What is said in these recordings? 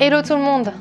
Hello tout le monde!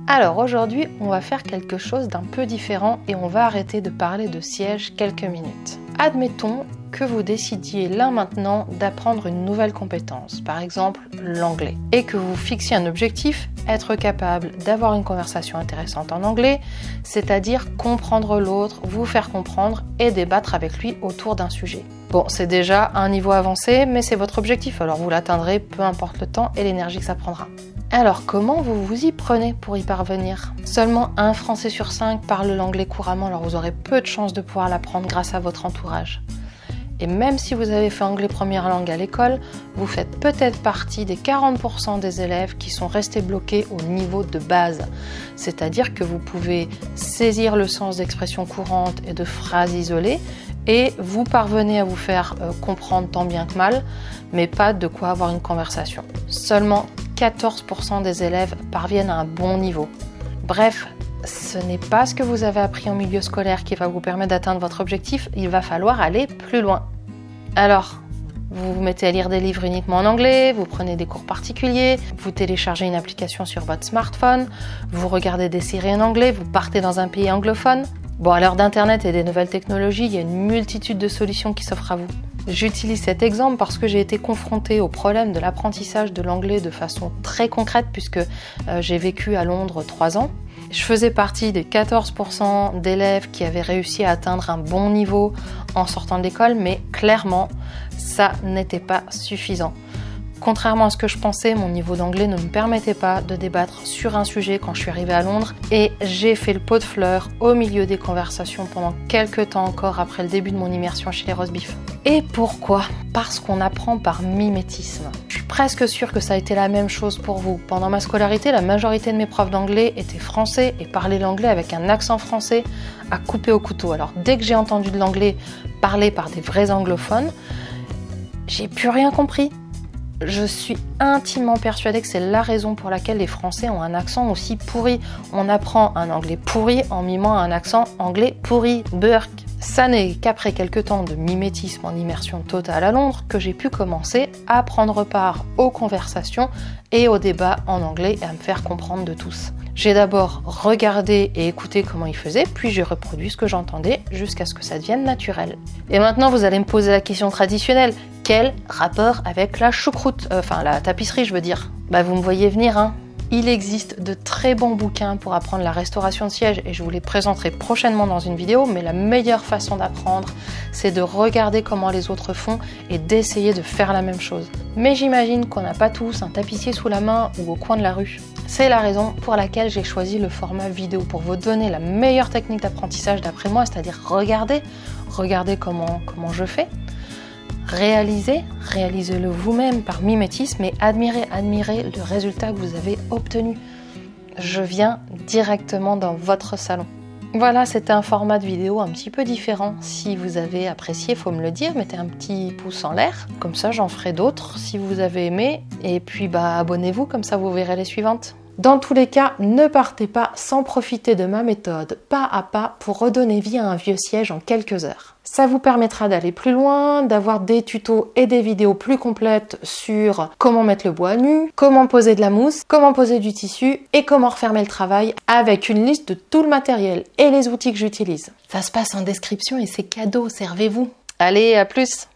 Alors aujourd'hui, on va faire quelque chose d'un peu différent et on va arrêter de parler de siège quelques minutes. Admettons que vous décidiez là maintenant d'apprendre une nouvelle compétence, par exemple l'anglais, et que vous fixiez un objectif, être capable d'avoir une conversation intéressante en anglais, c'est-à-dire comprendre l'autre, vous faire comprendre et débattre avec lui autour d'un sujet. Bon, c'est déjà un niveau avancé, mais c'est votre objectif, alors vous l'atteindrez peu importe le temps et l'énergie que ça prendra. Alors, comment vous vous y prenez pour y parvenir? Seulement un Français sur 5 parle l'anglais couramment, alors vous aurez peu de chances de pouvoir l'apprendre grâce à votre entourage. Et même si vous avez fait anglais première langue à l'école, vous faites peut-être partie des 40% des élèves qui sont restés bloqués au niveau de base. C'est-à-dire que vous pouvez saisir le sens d'expressions courantes et de phrases isolées, et vous parvenez à vous faire comprendre tant bien que mal, mais pas de quoi avoir une conversation. Seulement 14% des élèves parviennent à un bon niveau. Bref, ce n'est pas ce que vous avez appris en milieu scolaire qui va vous permettre d'atteindre votre objectif, il va falloir aller plus loin. Alors, vous vous mettez à lire des livres uniquement en anglais, vous prenez des cours particuliers, vous téléchargez une application sur votre smartphone, vous regardez des séries en anglais, vous partez dans un pays anglophone. Bon, à l'heure d'Internet et des nouvelles technologies, il y a une multitude de solutions qui s'offrent à vous. J'utilise cet exemple parce que j'ai été confrontée au problème de l'apprentissage de l'anglais de façon très concrète puisque j'ai vécu à Londres 3 ans. Je faisais partie des 14% d'élèves qui avaient réussi à atteindre un bon niveau en sortant de l'école, mais clairement, ça n'était pas suffisant. Contrairement à ce que je pensais, mon niveau d'anglais ne me permettait pas de débattre sur un sujet quand je suis arrivée à Londres et j'ai fait le pot de fleurs au milieu des conversations pendant quelques temps encore après le début de mon immersion chez les Roast Beef. Et pourquoi? Parce qu'on apprend par mimétisme. Je suis presque sûre que ça a été la même chose pour vous. Pendant ma scolarité, la majorité de mes profs d'anglais étaient français et parlaient l'anglais avec un accent français à couper au couteau. Alors dès que j'ai entendu de l'anglais parlé par des vrais anglophones, j'ai plus rien compris. Je suis intimement persuadée que c'est la raison pour laquelle les Français ont un accent aussi pourri. On apprend un anglais pourri en mimant un accent anglais pourri, burk. Ça n'est qu'après quelques temps de mimétisme en immersion totale à Londres que j'ai pu commencer à prendre part aux conversations et aux débats en anglais et à me faire comprendre de tous. J'ai d'abord regardé et écouté comment ils faisaient, puis j'ai reproduit ce que j'entendais jusqu'à ce que ça devienne naturel. Et maintenant, vous allez me poser la question traditionnelle. Quel rapport avec la choucroute? Enfin, la tapisserie, je veux dire. Bah, vous me voyez venir, hein. Il existe de très bons bouquins pour apprendre la restauration de siège et je vous les présenterai prochainement dans une vidéo, mais la meilleure façon d'apprendre, c'est de regarder comment les autres font et d'essayer de faire la même chose. Mais j'imagine qu'on n'a pas tous un tapissier sous la main ou au coin de la rue. C'est la raison pour laquelle j'ai choisi le format vidéo pour vous donner la meilleure technique d'apprentissage d'après moi, c'est-à-dire regarder comment je fais. Réalisez-le vous-même par mimétisme et admirez le résultat que vous avez obtenu. Je viens directement dans votre salon. Voilà, c'était un format de vidéo un petit peu différent. Si vous avez apprécié, il faut me le dire, mettez un petit pouce en l'air. Comme ça, j'en ferai d'autres si vous avez aimé. Et puis, abonnez-vous, comme ça vous verrez les suivantes. Dans tous les cas, ne partez pas sans profiter de ma méthode pas à pas pour redonner vie à un vieux siège en quelques heures. Ça vous permettra d'aller plus loin, d'avoir des tutos et des vidéos plus complètes sur comment mettre le bois à nu, comment poser de la mousse, comment poser du tissu et comment refermer le travail avec une liste de tout le matériel et les outils que j'utilise. Ça se passe en description et c'est cadeau, servez-vous. Allez, à plus!